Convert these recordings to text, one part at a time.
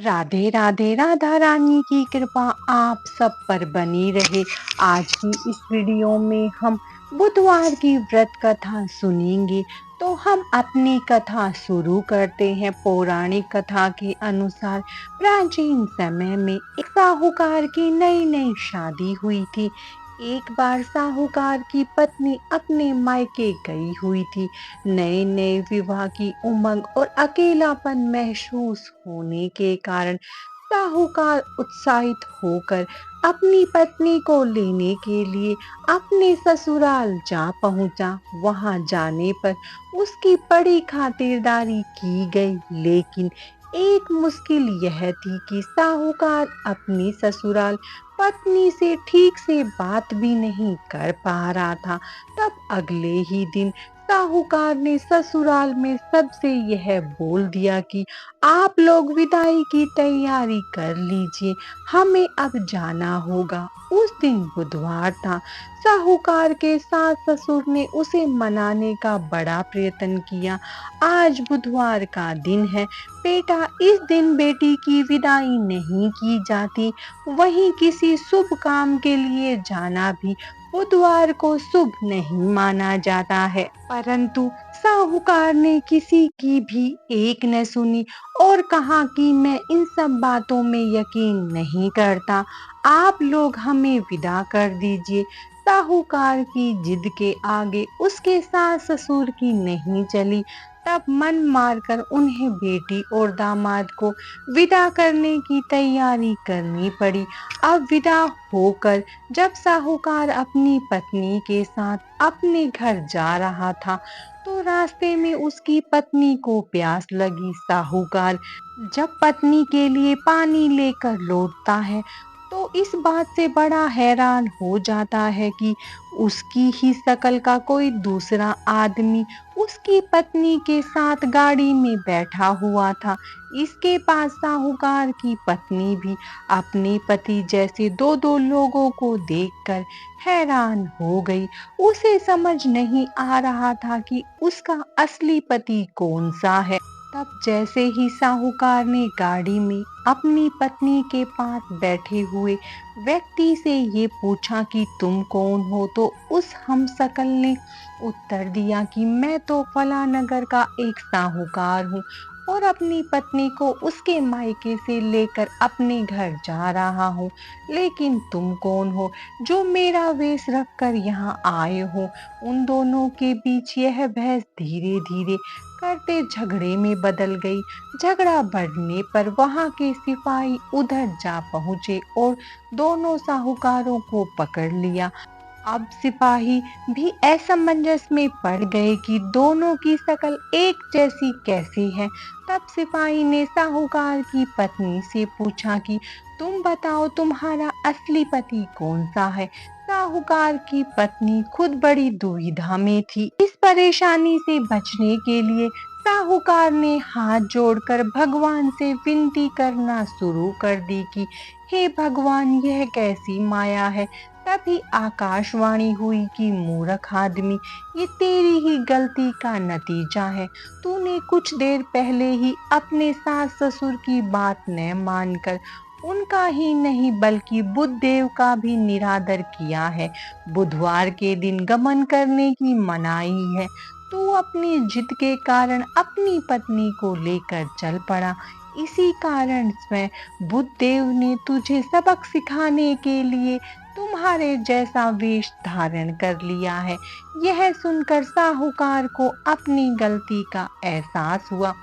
राधे राधे। राधा रानी की कृपा आप सब पर बनी रहे। आज की इस वीडियो में हम बुधवार की व्रत कथा सुनेंगे। तो हम अपनी कथा शुरू करते हैं। पौराणिक कथा के अनुसार प्राचीन समय में एक साहूकार की नई नई शादी हुई थी। एक बार साहूकार की पत्नी अपने मायके गई हुई थी। नए नए विवाह की उमंग और अकेलापन महसूस होने के कारण साहूकार उत्साहित होकर अपनी पत्नी को लेने के लिए अपने ससुराल जा पहुंचा। वहां जाने पर उसकी बड़ी खातिरदारी की गई, लेकिन एक मुश्किल यह थी कि साहूकार अपनी ससुराल पत्नी से ठीक से बात भी नहीं कर पा रहा था। तब अगले ही दिन साहूकार ने ससुराल में सबसे यह बोल दिया कि आप लोग विदाई की तैयारी कर लीजिए, हमें अब जाना होगा। उस दिन बुधवार था। साहूकार के सास ससुर ने उसे मनाने का बड़ा प्रयत्न किया। आज बुधवार का दिन है बेटा, इस दिन बेटी की विदाई नहीं की जाती। वहीं किसी शुभ काम के लिए जाना भी बुधवार को शुभ नहीं माना जाता है। परंतु साहूकार ने किसी की भी एक न सुनी और कहा कि मैं इन सब बातों में यकीन नहीं करता, आप लोग हमें विदा कर दीजिए। साहूकार की जिद के आगे उसके सास ससुर की नहीं चली। तब मन मारकर उन्हें बेटी और दामाद को विदा करने की तैयारी करनी पड़ी। अब विदा होकर जब साहूकार अपनी पत्नी के साथ अपने घर जा रहा था, तो रास्ते में उसकी पत्नी को प्यास लगी। साहूकार जब पत्नी के लिए पानी लेकर लौटता है, तो इस बात से बड़ा हैरान हो जाता है कि उसकी ही शक्ल का कोई दूसरा आदमी उसकी पत्नी के साथ गाड़ी में बैठा हुआ था। इसके पास साहूकार की पत्नी भी अपने पति जैसे दो दो लोगों को देखकर हैरान हो गई। उसे समझ नहीं आ रहा था कि उसका असली पति कौन सा है। तब जैसे ही साहूकार ने गाड़ी में अपनी पत्नी के पास बैठे हुए व्यक्ति से ये पूछा कि तुम कौन हो, तो उस हमशक्ल ने उत्तर दिया कि मैं तो फला नगर का एक साहूकार हूँ और अपनी पत्नी को उसके मायके से लेकर अपने घर जा रहा हूँ। लेकिन तुम कौन हो जो मेरा वेश रखकर यहाँ आए हो? उन दोनों के बीच यह बहस धीरे धीरे करते झगड़े में बदल गई। झगड़ा बढ़ने पर वहां के सिपाही उधर जा पहुंचे और दोनों साहूकारों को पकड़ लिया। अब सिपाही भी असमंजस में पड़ गए कि दोनों की शक्ल एक जैसी कैसी है। तब सिपाही ने साहूकार की पत्नी से पूछा कि तुम बताओ, तुम्हारा असली पति कौन सा है? साहूकार की पत्नी खुद बड़ी दुविधा में थी। इस परेशानी से बचने के लिए साहूकार ने हाथ जोड़कर भगवान से विनती करना शुरू कर दी कि हे भगवान, यह कैसी माया है। तभी आकाशवाणी हुई कि मूर्ख आदमी, ये तेरी ही गलती का नतीजा है। तूने कुछ देर पहले ही अपने सास ससुर की बात न मानकर उनका ही नहीं बल्कि बुध देव का भी निरादर किया है। बुधवार के दिन गमन करने की मनाही है। तू अपनी जिद के कारण अपनी पत्नी को लेकर चल पड़ा। इसी कारण स्वयं बुध देव ने तुझे सबक सिखाने के लिए तुम्हारे जैसा वेश धारण कर लिया है। यह सुनकर साहूकार को अपनी गलती का एहसास हुआ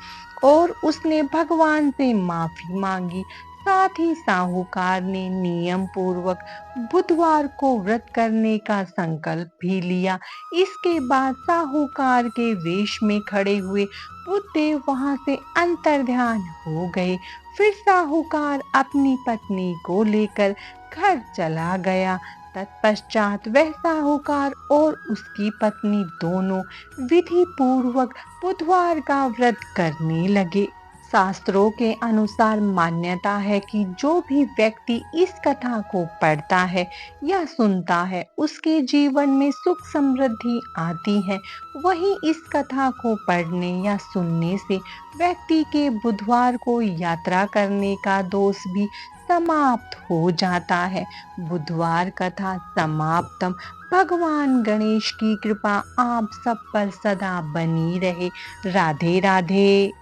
और उसने भगवान से माफी मांगी। साथ ही साहूकार ने नियम पूर्वक बुधवार को व्रत करने का संकल्प भी लिया। इसके बाद साहूकार के वेश में खड़े हुए बुद्धदेव वहां से अंतर्ध्यान हो गए। फिर साहूकार अपनी पत्नी को लेकर घर चला गया। तत्पश्चात वह साहूकार और उसकी पत्नी दोनों विधि पूर्वक बुधवार का व्रत करने लगे। शास्त्रों के अनुसार मान्यता है कि जो भी व्यक्ति इस कथा को पढ़ता है या सुनता है उसके जीवन में सुख समृद्धि आती है। वहीं इस कथा को पढ़ने या सुनने से व्यक्ति के बुधवार को यात्रा करने का दोष भी समाप्त हो जाता है। बुधवार कथा समाप्तम। भगवान गणेश की कृपा आप सब पर सदा बनी रहे। राधे राधे।